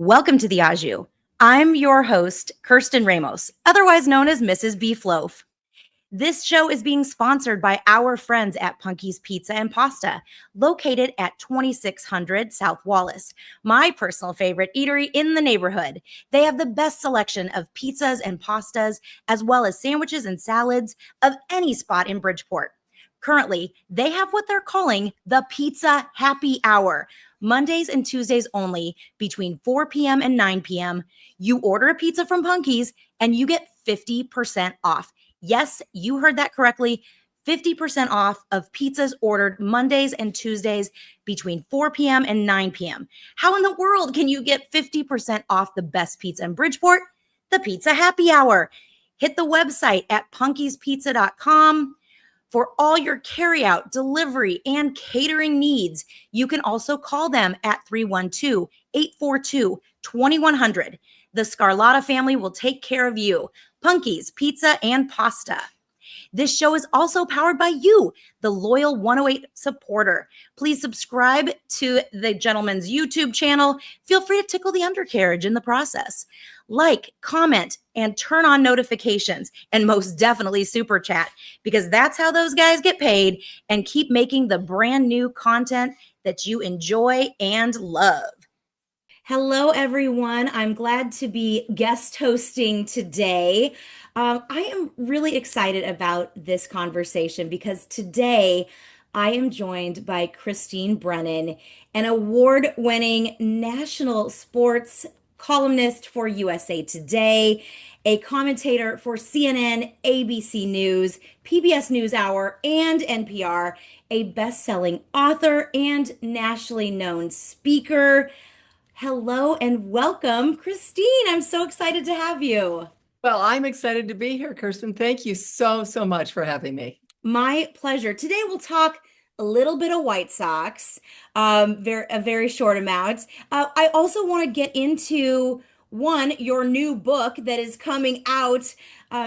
Welcome to the Au Jus. I'm your host, Kirsten Ramos, otherwise known as Mrs BeefLoaf. This show is being sponsored by our friends at Punky's Pizza and Pasta, located at 2600 South Wallace, my personal favorite eatery in the neighborhood. They have the best selection of pizzas and pastas, as well as sandwiches and salads of any spot in Bridgeport. Currently, they have what they're calling the Pizza Happy Hour, Mondays and Tuesdays only, between 4 p.m. and 9 p.m. You order a pizza from Punky's and you get 50% off. Yes, you heard that correctly. 50% off of pizzas ordered Mondays and Tuesdays between 4 p.m. and 9 p.m. How in the world can you get 50% off the best pizza in Bridgeport? The Pizza Happy Hour. Hit the website at punkyspizza.com. For all your carryout, delivery, and catering needs. You can also call them at 312-842-2100. The Scarlotta family will take care of you. Punky's Pizza and Pasta. This show is also powered by you, the loyal 108 supporter. Please subscribe to the gentleman's YouTube channel. Feel free to tickle the undercarriage in the process. Like, comment, and turn on notifications, and most definitely super chat, because that's how those guys get paid and keep making the brand new content that you enjoy and love. Hello, everyone. I'm glad to be guest hosting today. I am really excited about this conversation because today I am joined by Christine Brennan, an award-winning national sports columnist for USA Today, a commentator for CNN, ABC News, PBS NewsHour, and NPR, a best-selling author and nationally known speaker. Hello and welcome, Christine. I'm so excited to have you. Well, I'm excited to be here, Kirsten. Thank you so much for having me. My pleasure. Today we'll talk a little bit of White Sox, a very short amount. I also want to get into your new book that is coming out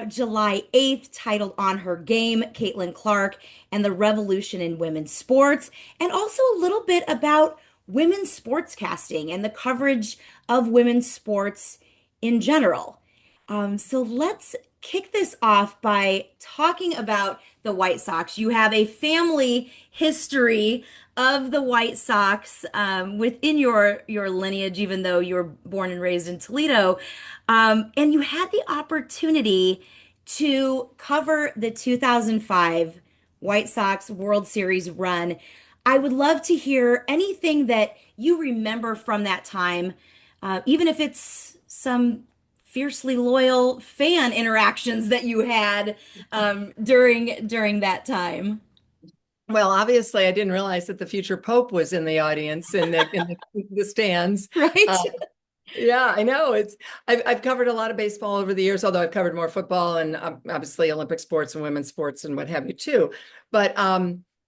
July 8th, titled On Her Game, Caitlin Clark and the Revolution in Women's Sports, and also a little bit about women's sportscasting and the coverage of women's sports in general. So let's kick this off by talking about the White Sox. You have a family history of the White Sox within your lineage, even though you were born and raised in Toledo. And you had the opportunity to cover the 2005 White Sox World Series run. I would love to hear anything that you remember from that time, even if it's some fiercely loyal fan interactions that you had during that time. Well, obviously, I didn't realize that the future Pope was in the audience in the stands. Right. Yeah, I know. I've covered a lot of baseball over the years, although I've covered more football and obviously Olympic sports and women's sports and what have you too. But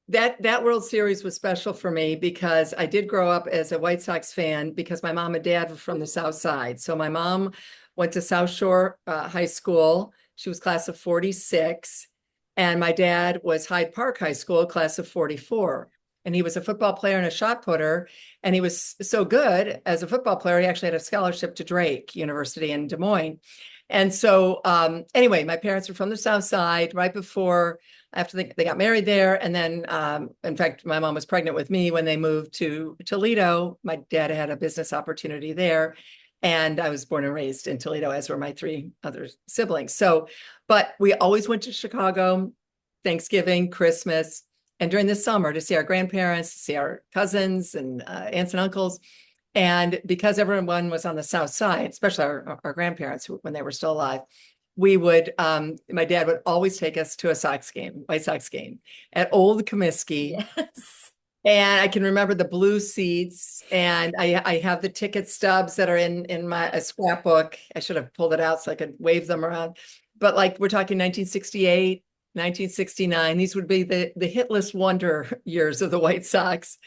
that World Series was special for me because I did grow up as a White Sox fan because my mom and dad were from the South Side. So my mom went to South Shore High School. She was class of 46. And my dad was Hyde Park High School, class of 44. And he was a football player and a shot putter. And he was so good as a football player, he actually had a scholarship to Drake University in Des Moines. And so anyway, my parents were from the South Side after they got married there. And then, in fact, my mom was pregnant with me when they moved to Toledo. My dad had a business opportunity there. And I was born and raised in Toledo, as were my three other siblings. But we always went to Chicago, Thanksgiving, Christmas, and during the summer to see our grandparents, to see our cousins and aunts and uncles. And because everyone was on the South Side, especially our grandparents when they were still alive, my dad would always take us to a White Sox game at Old Comiskey. Yes. And I can remember the blue seats, and I have the ticket stubs that are in my scrapbook. I should have pulled it out so I could wave them around. But like we're talking 1968, 1969, these would be the hitless wonder years of the White Sox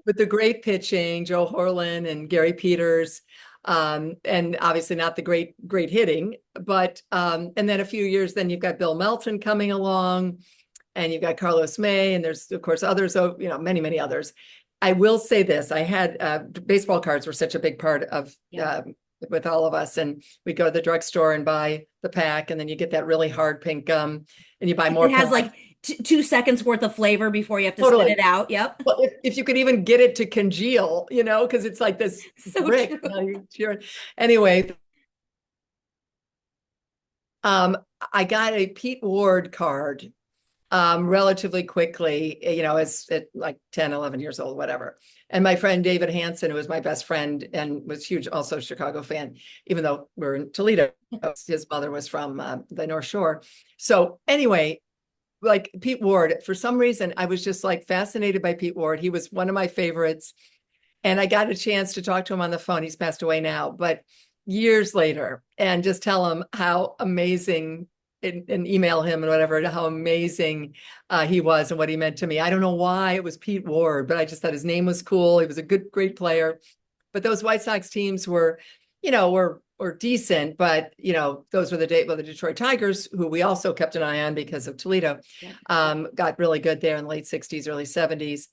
with the great pitching, Joe Horlin and Gary Peters. And obviously not the great hitting, but and then a few years, then you've got Bill Melton coming along, and you've got Carlos May, and there's of course others, many others. I will say this, I had baseball cards were such a big part of with all of us, and we'd go to the drugstore and buy the pack, and then you get that really hard pink gum, and you buy more It has packs. like 2 seconds worth of flavor before you have to spit Totally. it out. Yep. Well, if you could even get it to congeal, because it's like this So brick. true. Anyway, I got a Pete Ward card relatively quickly, as at like 10, 11 years old, whatever. And my friend David Hansen, who was my best friend and was huge, also Chicago fan, even though we're in Toledo, his mother was from the North Shore. So anyway, like Pete Ward, for some reason, I was just like fascinated by Pete Ward. He was one of my favorites. And I got a chance to talk to him on the phone. He's passed away now, but years later, and just tell him how amazing and email him and whatever, how amazing he was and what he meant to me. I don't know why it was Pete Ward, but I just thought his name was cool. He was a great player. But those White Sox teams were decent, but those were the Detroit Tigers, who we also kept an eye on because of Toledo. Got really good there in the late 60s, early 70s.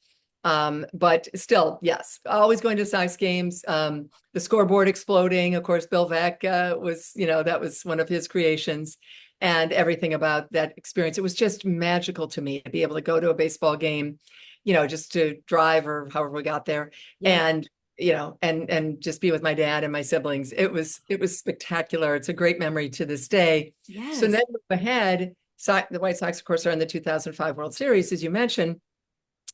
But still, yes, always going to Sox games. The scoreboard exploding. Of course, Bill Veeck was, that was one of his creations, and everything about that experience. It was just magical to me to be able to go to a baseball game, just to drive or however we got there, and and just be with my dad and my siblings. It was spectacular. It's a great memory to this day. Yes. So then move ahead. The White Sox, of course, are in the 2005 World Series, as you mentioned.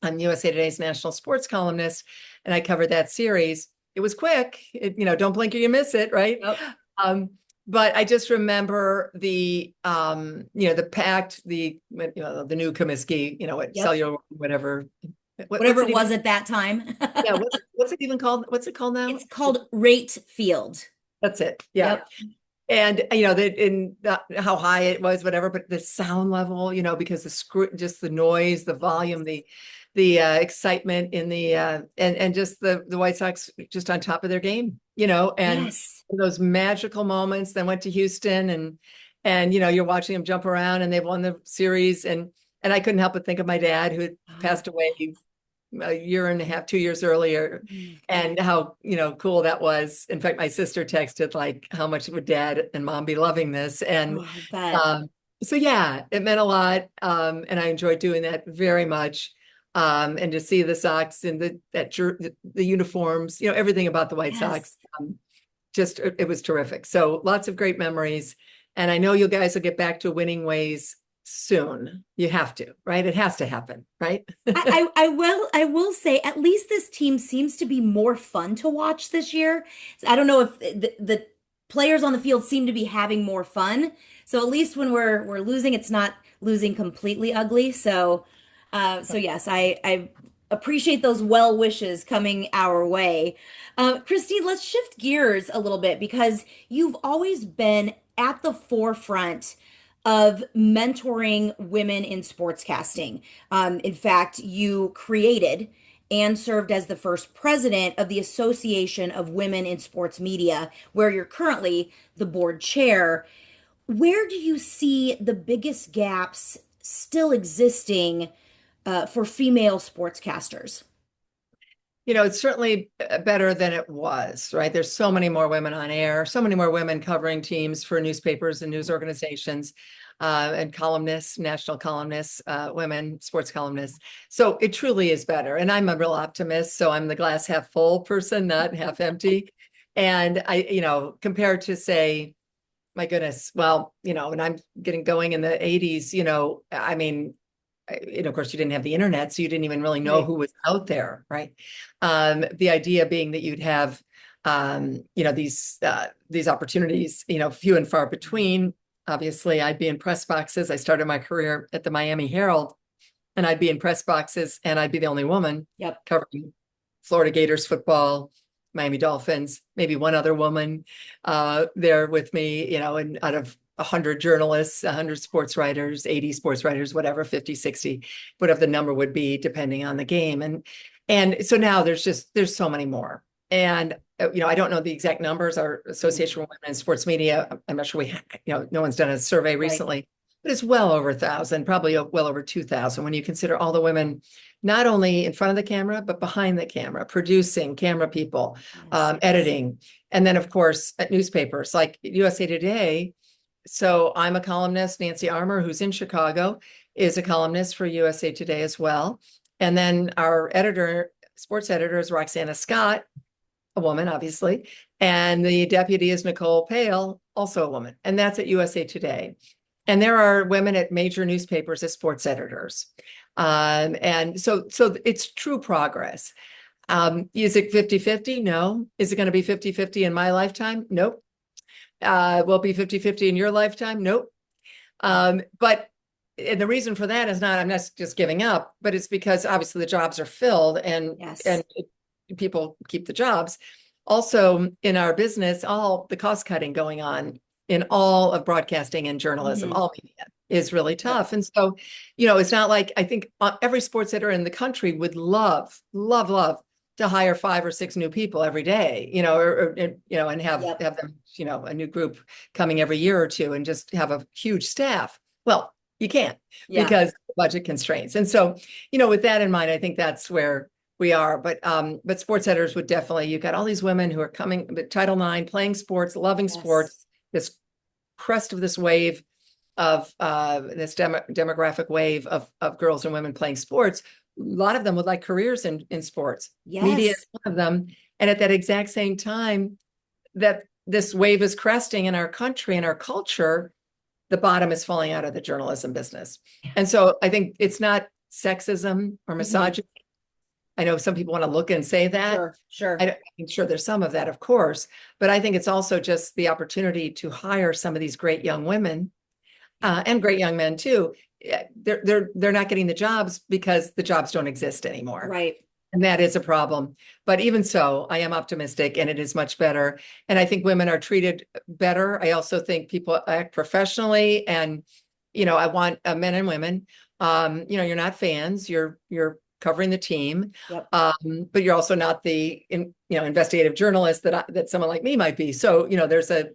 I'm USA Today's national sports columnist, and I covered that series. It was quick, don't blink or you miss it, right? Yep. But I just remember the packed, the new Comiskey, cellular, whatever. Whatever it was at that time. Yeah, what's it even called? What's it called now? It's called Rate Field. That's it. Yeah. Yep. And how high it was, whatever, but the sound level, because just the noise, the volume, the excitement in the and just the White Sox just on top of their game, and those magical moments. Then went to Houston, and you're watching them jump around, and they've won the series, and I couldn't help but think of my dad, who had passed away a year and a half, 2 years earlier, and how cool that was. In fact, my sister texted like, how much would Dad and Mom be loving this? And so yeah, it meant a lot, and I enjoyed doing that very much. And to see the Sox and the uniforms, everything about the White Sox, it was terrific. So lots of great memories, and I know you guys will get back to winning ways soon. You have to, right? It has to happen, right? I will say, at least this team seems to be more fun to watch this year. I don't know if the players on the field seem to be having more fun. So at least when we're losing, it's not losing completely ugly. So yes, I appreciate those well wishes coming our way. Christine, let's shift gears a little bit, because you've always been at the forefront of mentoring women in sportscasting. In fact, you created and served as the first president of the Association of Women in Sports Media, where you're currently the board chair. Where do you see the biggest gaps still existing for female sportscasters? It's certainly better than it was, right? There's so many more women on air, so many more women covering teams for newspapers and news organizations, and columnists, national columnists, women, sports columnists. So it truly is better. And I'm a real optimist. So I'm the glass half full person, not half empty. And compared to, say, my goodness, well, when I'm getting going in the 80s, I mean, of course, you didn't have the internet, so you didn't even really know who was out there, right? The idea being that you'd have, these opportunities, few and far between. Obviously, I'd be in press boxes. I started my career at the Miami Herald, and I'd be in press boxes, and I'd be the only woman covering Florida Gators football, Miami Dolphins, maybe one other woman there with me, and out of 100 journalists, 100 sports writers, 80 sports writers, whatever, 50, 60, whatever the number would be, depending on the game. And so now there's so many more. And, I don't know the exact numbers. Our Association of Women in Sports Media, I'm not sure no one's done a survey recently, but it's well over 1,000, probably well over 2,000 when you consider all the women not only in front of the camera, but behind the camera, producing, camera people, Yes. editing. And then, of course, at newspapers like USA Today. So I'm a columnist. Nancy Armour, who's in Chicago, is a columnist for USA Today as well. And then our editor, sports editor, is Roxana Scott, a woman, obviously. And the deputy is Nicole Pale, also a woman. And that's at USA Today. And there are women at major newspapers as sports editors. And so it's true progress. Is it 50-50? No. Is it going to be 50-50 in my lifetime? Nope. Will it be 50-50 in your lifetime? Nope. But and the reason for that is not, I'm not just giving up, but it's because obviously the jobs are filled and people keep the jobs. Also in our business, all the cost cutting going on in all of broadcasting and journalism, all media is really tough. And so, it's not like, I think every sports editor in the country would love to hire 5 or 6 new people every day, and have them, a new group coming every year or two and just have a huge staff. Well, you can't because budget constraints. And so, with that in mind, I think that's where we are. But sports editors would definitely, you've got all these women who are coming, Title IX, playing sports, loving sports, this crest of this wave of this demographic wave of girls and women playing sports. A lot of them would like careers in sports. Media is one of them. And at that exact same time that this wave is cresting in our country and our culture, the bottom is falling out of the journalism business. And so I think it's not sexism or misogyny. I know some people want to look and say that. Sure. I'm sure there's some of that, of course, but I think it's also just the opportunity to hire some of these great young women and great young men too. They're not getting the jobs because the jobs don't exist anymore. Right. And that is a problem. But even so, I am optimistic and it is much better. And I think women are treated better. I also think people act professionally and, I want men and women, you're not fans, you're covering the team, but you're also not the, investigative journalist that someone like me might be. So, there's a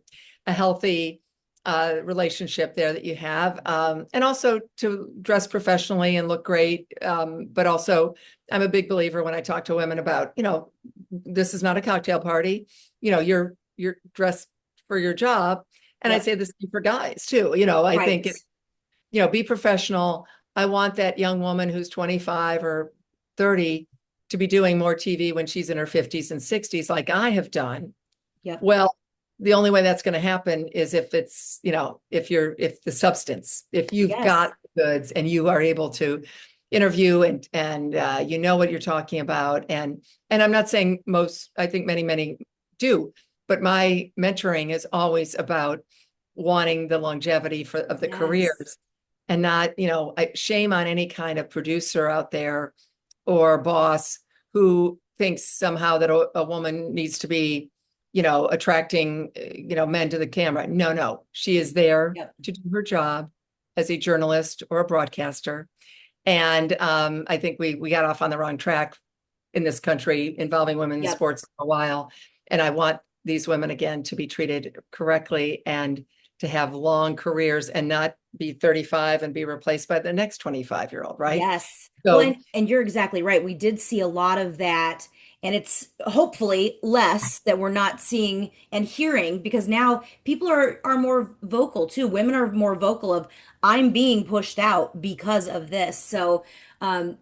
healthy relationship there that you have, and also to dress professionally and look great. But also I'm a big believer when I talk to women about, this is not a cocktail party, you're dressed for your job. And I say this for guys too, I think be professional. I want that young woman who's 25 or 30 to be doing more TV when she's in her 50s and 60s, like I have done. Well, the only way that's going to happen is if it's, if the substance, if you've got goods and you are able to interview and what you're talking about. And I'm not saying most, I think many do, but my mentoring is always about wanting the longevity of the careers and not, shame on any kind of producer out there or boss who thinks somehow that a woman needs to be, attracting, men to the camera. No, she is there to do her job as a journalist or a broadcaster. And I think we got off on the wrong track in this country involving women in sports for a while. And I want these women, again, to be treated correctly and to have long careers and not be 35 and be replaced by the next 25-year-old, right? Yes. So, well, and you're exactly right. We did see a lot of that, and it's hopefully less that we're not seeing and hearing because now people are more vocal too. Women are more vocal of I'm being pushed out because of this. So I'm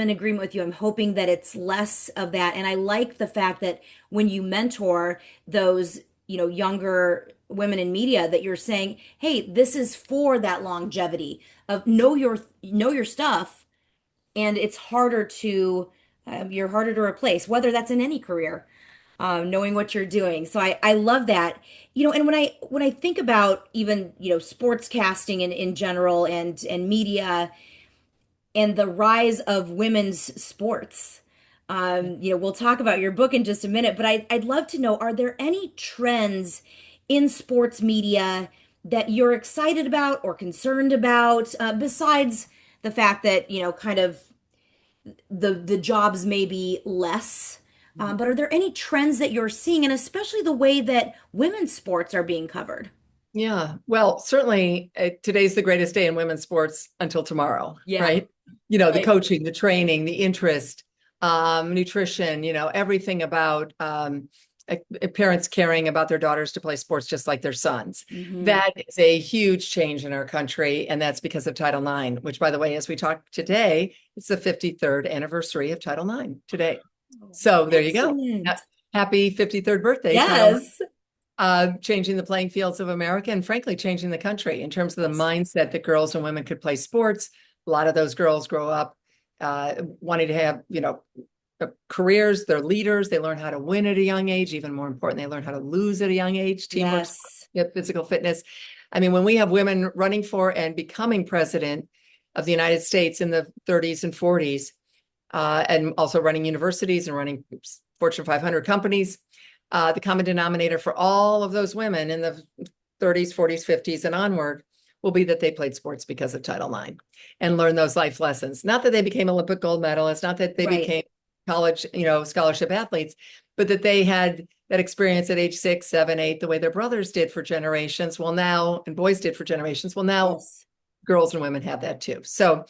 in agreement with you. I'm hoping that it's less of that. And I like the fact that when you mentor those, younger women in media that you're saying, hey, this is for that longevity of know your stuff. And it's harder to, you're harder to replace, whether that's in any career, knowing what you're doing. So I love that, and when I think about even, sports casting in general and media and the rise of women's sports. We'll talk about your book in just a minute, but I'd love to know, are there any trends in sports media that you're excited about or concerned about, besides the fact that, kind of the jobs may be less, but are there any trends that you're seeing, and especially the way that women's sports are being covered? Yeah. Well, certainly today's the greatest day in women's sports until tomorrow, Yeah. right? You know, the Right. coaching, the training, the interest, nutrition, you know, everything about parents caring about their daughters to play sports just like their sons. Mhm. That is a huge change in our country, and that's because of Title IX, which, by the way, as we talk today, it's the 53rd anniversary of Title IX today. So there you go. Excellent. Happy 53rd birthday, Title IX. Yes. Changing the playing fields of America and frankly, changing the country in terms of the Yes. mindset that girls and women could play sports. A lot of those girls grow up wanting to have, you know, careers. They're leaders. They learn how to win at a young age. Even more important, they learn how to lose at a young age. Teamwork, Yes. physical fitness. I mean, when we have women running for and becoming president of the United States in the 30s and 40s, and also running universities and running Fortune 500 companies, the common denominator for all of those women in the 30s, 40s, 50s, and onward will be that they played sports because of Title IX and learned those life lessons. Not that they became Olympic gold medalists, not that they Right. became college, you know, scholarship athletes, but that they had that experience at age 6, 7, 8, the way their brothers did for generations. Well, now, and boys did for generations. Well, now Yes. girls and women have that too. So,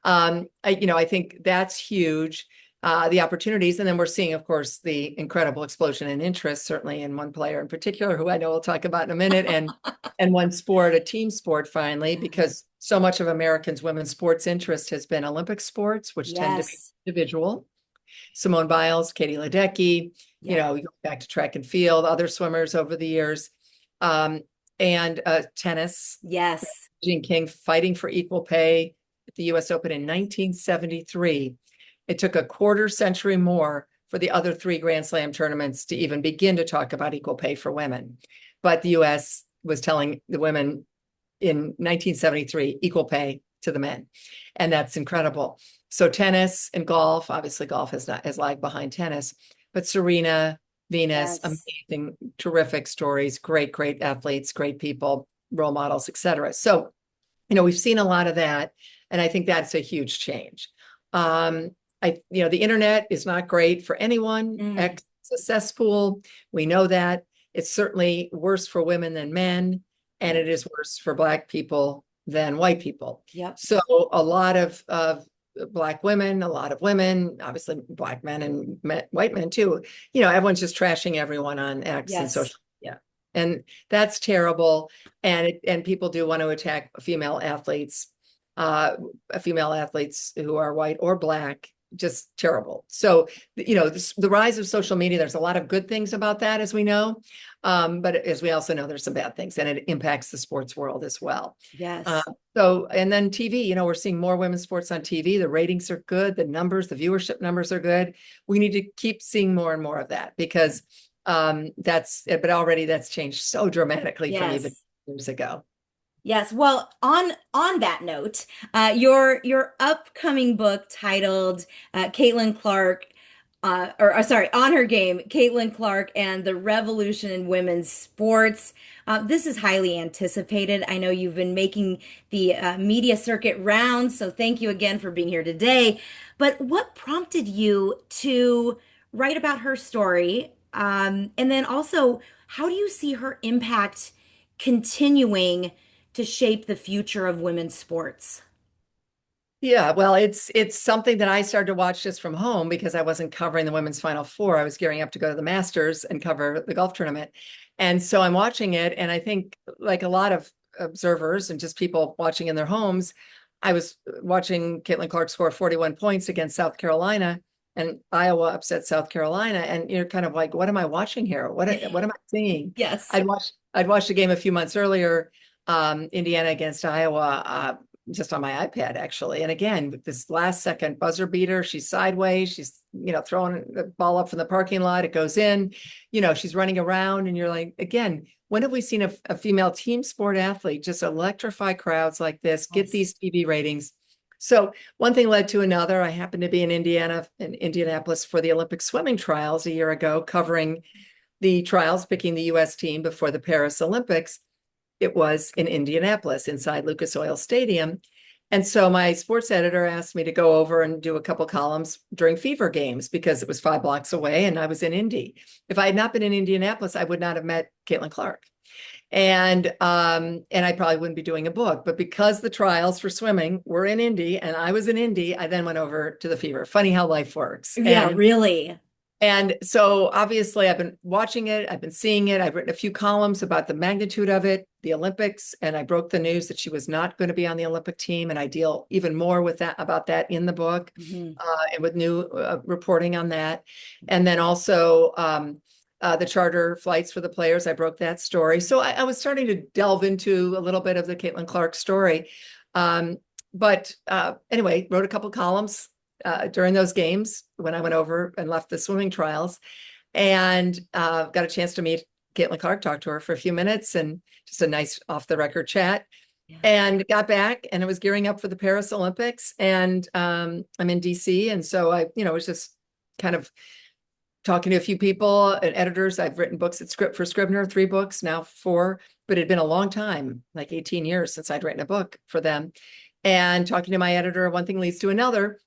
I think that's huge. The opportunities, and then we're seeing, of course, the incredible explosion in interest, certainly in one player in particular, who I know we'll talk about in a minute, and one sport, a team sport, finally, because so much of Americans' women's sports interest has been Olympic sports, which tend to be Yes. individual. Simone Biles, Katie Ledecky, you know, you go back to track and field, other swimmers over the years, and tennis. Yes. Jean King fighting for equal pay at the US Open in 1973. It took a quarter century more for the other 3 Grand Slam tournaments to even begin to talk about equal pay for women. But the US was telling the women in 1973, equal pay to the men. And that's incredible. So tennis and golf, obviously golf has lagged behind tennis, but Serena, Venus, Yes. amazing, terrific stories, great athletes, great people, role models, etc. So, you know, we've seen a lot of that, and I think that's a huge change. The internet is not great for anyone. It's a cesspool. We know that. It's certainly worse for women than men, and it is worse for Black people than white people. Yep. So a lot of Black women, a lot of women, obviously Black men and white men too. You know, everyone's just trashing everyone on X and Yes. social media, and that's terrible. And people do want to attack female athletes who are white or Black, just terrible. So, you know, the rise of social media, there's a lot of good things about that, as we know. But as we also know, there's some bad things, and it impacts the sports world as well. Yes. And then TV, you know, we're seeing more women's sports on TV. The ratings are good. The viewership numbers are good. We need to keep seeing more and more of that, because but already that's changed so dramatically from even years ago. Yes. Well, on that note, your upcoming book titled Caitlin Clark, On Her Game, Caitlin Clark and the Revolution in Women's Sports. This is highly anticipated. I know you've been making the media circuit rounds, so thank you again for being here today. But what prompted you to write about her story? And then also, how do you see her impact continuing to shape the future of women's sports? Yeah, well, it's something that I started to watch just from home because I wasn't covering the women's Final Four. I was gearing up to go to the Masters and cover the golf tournament. And so I'm watching it, and I think, like a lot of observers and just people watching in their homes, I was watching Caitlin Clark score 41 points against South Carolina, and Iowa upset South Carolina, and you're kind of like, what am I watching here? What am I seeing? Yes. I'd watched a game a few months earlier, Indiana against Iowa, just on my iPad, actually. And again, this last second buzzer beater, she's sideways, she's, you know, throwing the ball up from the parking lot, it goes in, you know, she's running around, and you're like, again, when have we seen a female team sport athlete just electrify crowds like this, get these TV ratings? So one thing led to another. I happened to be in Indianapolis for the Olympic swimming trials a year ago, covering the trials, picking the US team before the Paris Olympics. It was in Indianapolis inside Lucas Oil Stadium. And so my sports editor asked me to go over and do a couple columns during Fever games because it was 5 blocks away and I was in Indy. If I had not been in Indianapolis, I would not have met Caitlin Clark. And I probably wouldn't be doing a book, but because the trials for swimming were in Indy and I was in Indy, I then went over to the Fever. Funny how life works. Yeah, really. And so obviously I've been watching it, I've been seeing it, I've written a few columns about the magnitude of it, the Olympics, and I broke the news that she was not going to be on the Olympic team. And I deal even more with that about that in the book, and with new reporting on that. And then also the charter flights for the players, I broke that story. So I was starting to delve into a little bit of the Caitlin Clark story. But anyway, wrote a couple columns during those games when I went over and left the swimming trials, and got a chance to meet Caitlin Clark, talk to her for a few minutes, and just a nice off the record chat. Yeah. And got back, and I was gearing up for the Paris Olympics, and I'm in DC, and so I, was just kind of talking to a few people and editors. I've written books for Scribner, 3 books, now 4, but it had been a long time, like 18 years since I'd written a book for them. And talking to my editor, one thing leads to another.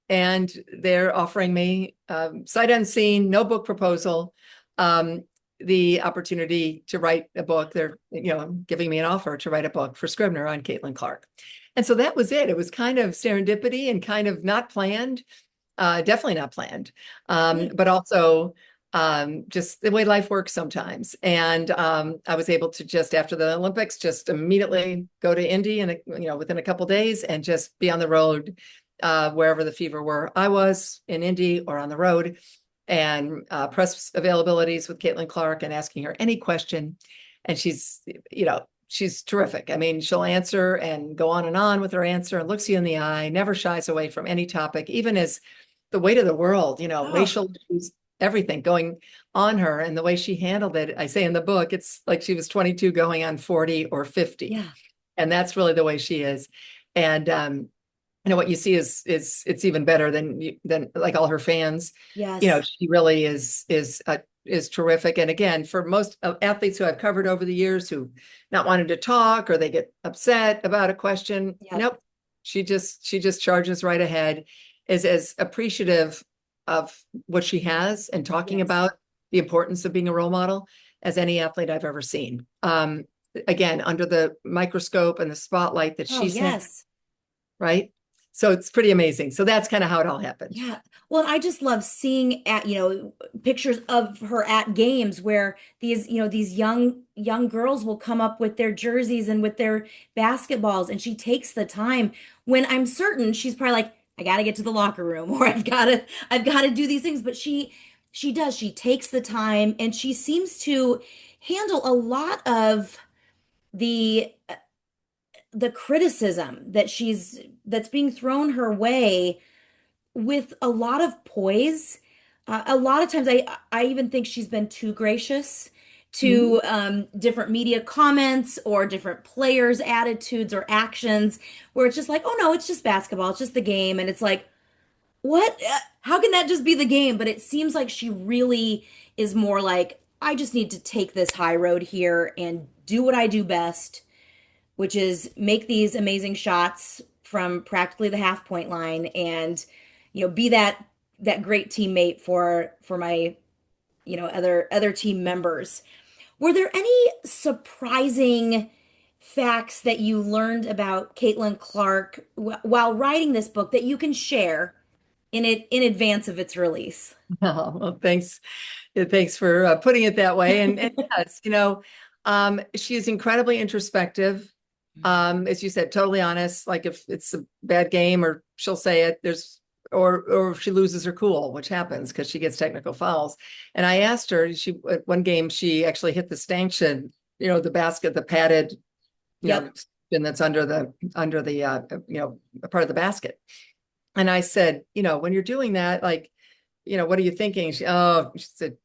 And they're offering me sight unseen, no book proposal, the opportunity to write a book. They're, giving me an offer to write a book for Scribner on Caitlin Clark. And so that was it. It was kind of serendipity and kind of not planned, definitely not planned, but also just the way life works sometimes. And I was able to just after the Olympics, just immediately go to Indy and, within a couple of days and just be on the road wherever the Fever were. I was in Indy or on the road, and press availabilities with Caitlin Clark and asking her any question. And she's terrific. I mean, she'll answer and go on with her answer and looks you in the eye, never shies away from any topic, even as the weight of the world, racial issues, everything going on her, and the way she handled it. I say in the book, it's like she was 22 going on 40 or 50. Yeah. And that's really the way she is. And what you see is it's even better than like all her fans. Yes. She really is terrific. And again, for most athletes who I've covered over the years who not wanted to talk or they get upset about a question, nope, she just charges right ahead, is as appreciative of what she has and talking about the importance of being a role model as any athlete I've ever seen. Again, under the microscope and the spotlight that she's had, right? So it's pretty amazing. So that's kind of how it all happened. Yeah. Well, I just love seeing pictures of her at games where these young girls will come up with their jerseys and with their basketballs, and she takes the time when I'm certain she's probably like, I got to get to the locker room, or I've got to do these things, but she takes the time, and she seems to handle a lot of the criticism that's being thrown her way with a lot of poise. A lot of times I even think she's been too gracious to different media comments or different players' attitudes or actions, where it's just like, oh no, it's just basketball, it's just the game. And it's like, what? How can that just be the game? But it seems like she really is more like, I just need to take this high road here and do what I do best, which is make these amazing shots from practically the half point line, and be that great teammate for my other team members. Were there any surprising facts that you learned about Caitlin Clark while writing this book that you can share in advance of its release? Oh, well, thanks. Thanks for putting it that way. And yes, she is incredibly introspective. As you said, totally honest. Like if it's a bad game, or she'll say it, or if she loses her cool, which happens because she gets technical fouls. And I asked her, at one game, she actually hit the stanchion, the basket, the padded, and that's under the part of the basket. And I said, when you're doing that, like, what are you thinking? She said,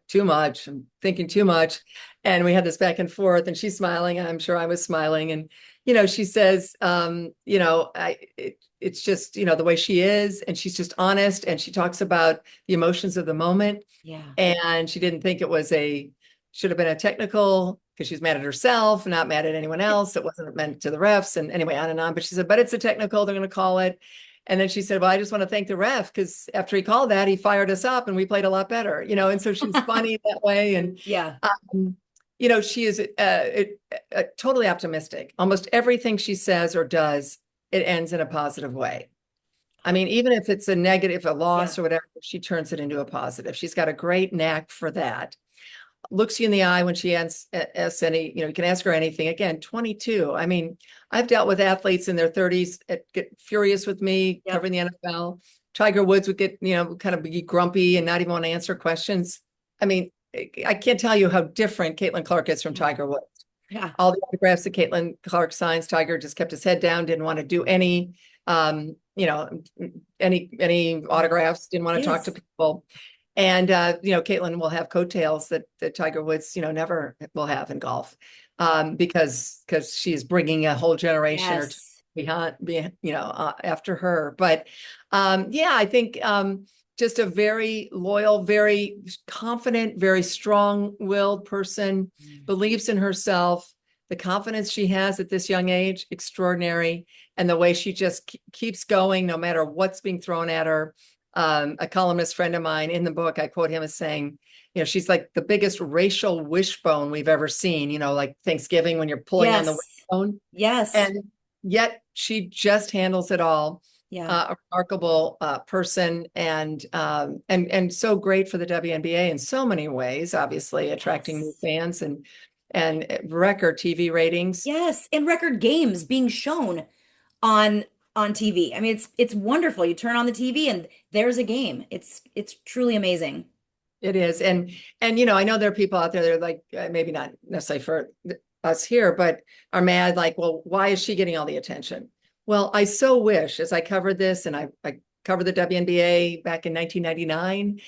too much. I'm thinking too much. And we had this back and forth, and she's smiling. I'm sure I was smiling. And, she says, it's just, the way she is, and she's just honest. And she talks about the emotions of the moment. Yeah. And she didn't think it was should have been a technical because she's mad at herself, not mad at anyone else. It wasn't meant to the refs, and anyway, on and on. But she said, but it's a technical, they're going to call it. And then she said, well, I just want to thank the ref, because after he called that, he fired us up and we played a lot better, and so she's funny that way. And Yeah. She is totally optimistic. Almost everything she says or does, it ends in a positive way. I mean, even if it's a negative, a loss or whatever, she turns it into a positive. She's got a great knack for that. Looks you in the eye when she asks any, you can ask her anything. Again, 22. I mean, I've dealt with athletes in their 30s get furious with me covering the NFL. Tiger Woods would get, kind of be grumpy and not even want to answer questions. I mean, I can't tell you how different Caitlin Clark is from Tiger Woods. Yeah. All the autographs that Caitlin Clark signs, Tiger just kept his head down, didn't want to do any, any autographs, didn't want to talk to people. And, Caitlin will have coattails that Tiger Woods, never will have in golf, because she's bringing a whole generation or two behind, after her. But, I think, just a very loyal, very confident, very strong-willed person, believes in herself. The confidence she has at this young age, extraordinary. And the way she just keeps going, no matter what's being thrown at her. A columnist friend of mine in the book, I quote him as saying, she's like the biggest racial wishbone we've ever seen, like Thanksgiving when you're pulling on the wishbone. Yes. And yet she just handles it all. Yeah. A remarkable person, and so great for the WNBA in so many ways, obviously attracting new fans and record TV ratings. Yes. And record games being shown on TV. I mean, it's wonderful. You turn on the TV and there's a game. It's truly amazing. It is. And I know there are people out there that are like, maybe not necessarily for us here, but are mad, like, well, why is she getting all the attention? Well, I so wish, as I covered this, and I covered the WNBA back in 1999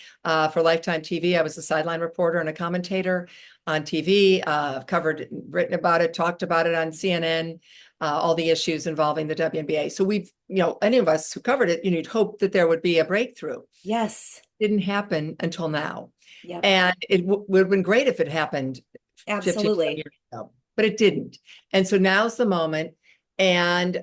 for Lifetime TV. I was a sideline reporter and a commentator on TV, written about it, talked about it on CNN, all the issues involving the WNBA. So we've, any of us who covered it, you'd hope that there would be a breakthrough. Yes. Didn't happen until now. Yep. And it would have been great if it happened. Absolutely. Years ago, but it didn't. And so now's the moment. And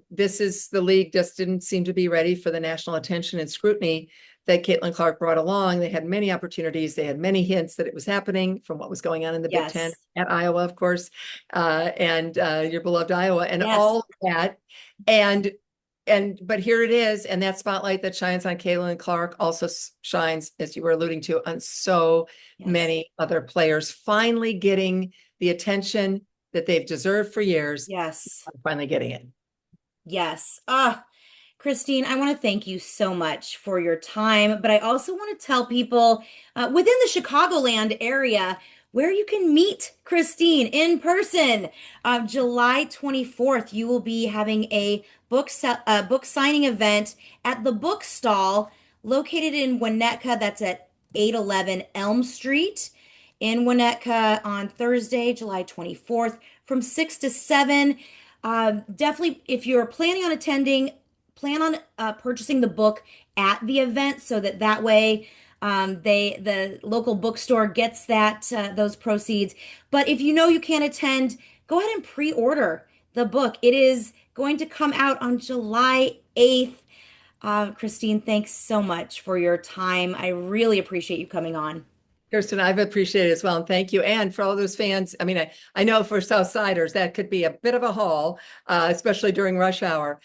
this is, the league just didn't seem to be ready for the national attention and scrutiny that Caitlin Clark brought along. They had many opportunities. They had many hints that it was happening from what was going on in the Big Ten at Iowa, of course, and your beloved Iowa, and all that. But here it is. And that spotlight that shines on Caitlin Clark also shines, as you were alluding to, on so many other players finally getting the attention that they've deserved for years. Yes. Finally getting it. Yes. Christine, I want to thank you so much for your time, but I also want to tell people within the Chicagoland area where you can meet Christine in person. July 24th, you will be having a book signing event at the Book Stall located in Winnetka. That's at 811 Elm Street in Winnetka on Thursday, July 24th from 6 to 7. Definitely, if you're planning on attending, plan on purchasing the book at the event so that way the local bookstore gets those proceeds. But if you can't attend, go ahead and pre-order the book. It is going to come out on July 8th. Christine, thanks so much for your time. I really appreciate you coming on. Kirsten, I've appreciated it as well. And thank you. And for all those fans, I mean, I know for Southsiders, that could be a bit of a haul, especially during rush hour.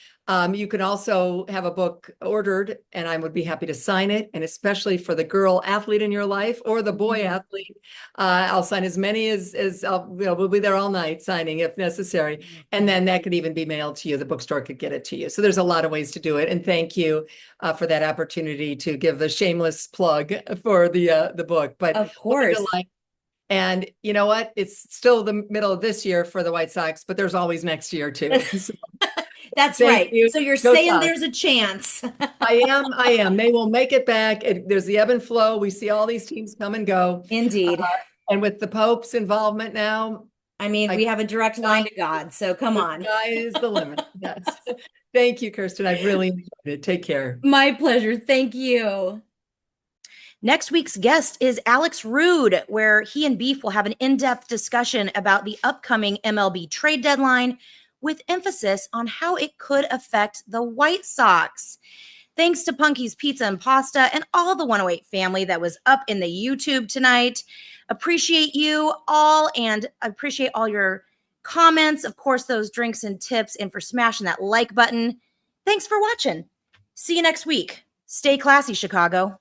You can also have a book ordered and I would be happy to sign it. And especially for the girl athlete in your life or the boy athlete, I'll sign as many as we'll be there all night signing if necessary. And then that could even be mailed to you. The bookstore could get it to you. So there's a lot of ways to do it. And thank you for that opportunity to give a shameless plug for the book. But of course. And you know what? It's still the middle of this year for the White Sox, but there's always next year too. So, that's right. You. So you're Go saying Sox. There's a chance. I am. They will make it back. There's the ebb and flow. We see all these teams come and go. Indeed. And with the Pope's involvement now. I mean, we have a direct line to God. So come on. The sky is the limit. Yes. Thank you, Kirsten. I've really enjoyed it. Take care. My pleasure. Thank you. Next week's guest is Alex Rude, where he and Beef will have an in-depth discussion about the upcoming MLB trade deadline with emphasis on how it could affect the White Sox. Thanks to Punky's Pizza and Pasta and all the 108 family that was up in the YouTube tonight. Appreciate you all and appreciate all your comments. Of course, those drinks and tips, and for smashing that like button. Thanks for watching. See you next week. Stay classy, Chicago.